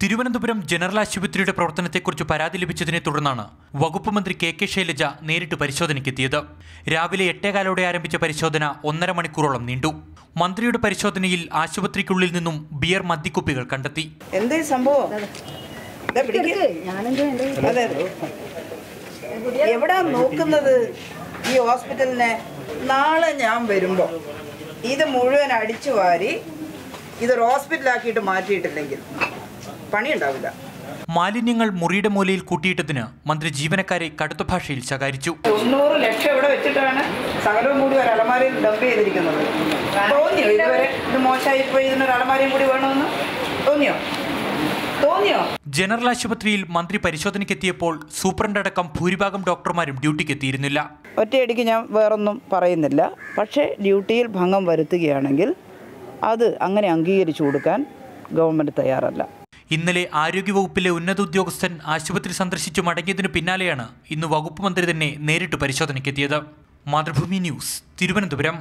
Thiruvananthapuram general ആശുപത്രിയുടെ പ്രവർത്തനത്തെക്കുറിച്ച് പരാതി ലഭിച്ചതിനെ തുടർന്നാണ് വകുപ്പ് മന്ത്രി കെ ശൈലജ നേരിട്ട് പരിശോധനയ്ക്കെത്തിയത്. രാവിലെ 8:15 ആരംഭിച്ച പരിശോധന 1.5 മണിക്കൂറോളം നീണ്ടു. മന്ത്രിയുടെ പരിശോധനയിൽ ആശുപത്രിക്കുള്ളിൽ നിന്നും ബിയർ മദ്യക്കുപ്പികൾ കണ്ടെത്തി. എന്തേ സംഭവം? എവിടാ നോക്കുന്നത് ഈ ഹോസ്പിറ്റലിനെ? നാളെ ഞാൻ വരുമ്പോൾ ഇത് മുഴുവൻ അടിച്ചു വാരി ഇതൊരു ഹോസ്പിറ്റലാക്കിയിട്ട് മാറ്റിയിട്ടില്ലെങ്കിൽ പണിയുണ്ടാവില്ല. മാലിന്യങ്ങൾ മുറിയുടെ മൂലയിൽ കൂട്ടിയിട്ടതിന് മന്ത്രി ജീവനക്കാരെ കടുത്ത ഭാഷയിൽ ശകാരിച്ചു. 90 ലക്ഷം ഇവിടെ വെച്ചിട്ടാണ് സകലവും കൂടി ഒരു അലമാരയിൽ ഡംപ് ചെയ്തിരിക്കുന്നത്. തോന്നിയോ ഇതുവരെ ഇത് മോശമായിപ്പോയി, ഇതിനൊരു അലമാരയും കൂടി വേണമെന്ന് തോന്നിയോ? ജനറൽ ആശുപത്രിയിൽ മന്ത്രി പരിശോധനയ്ക്കെത്തിയപ്പോൾ സൂപ്രണ്ടടക്കം ഭൂരിഭാഗം ഡോക്ടർമാരും ഡ്യൂട്ടിക്കെത്തിയിരുന്നില്ല. ഒറ്റയടിക്ക് ഞാൻ വേറൊന്നും പറയുന്നില്ല. പക്ഷേ ഡ്യൂട്ടിയിൽ ഭംഗം വരുത്തുകയാണെങ്കിൽ അത് അങ്ങനെ അംഗീകരിച്ചു കൊടുക്കാൻ ഗവൺമെൻറ് തയ്യാറല്ല. ഇന്നലെ ആരോഗ്യവകുപ്പിലെ ഉന്നത ഉദ്യോഗസ്ഥൻ ആശുപത്രി സന്ദർശിച്ചു മടങ്ങിയതിനു പിന്നാലെയാണ് ഇന്ന് വകുപ്പ് മന്ത്രി തന്നെ നേരിട്ട് പരിശോധനയ്ക്കെത്തിയത്. മാതൃഭൂമി ന്യൂസ്, തിരുവനന്തപുരം.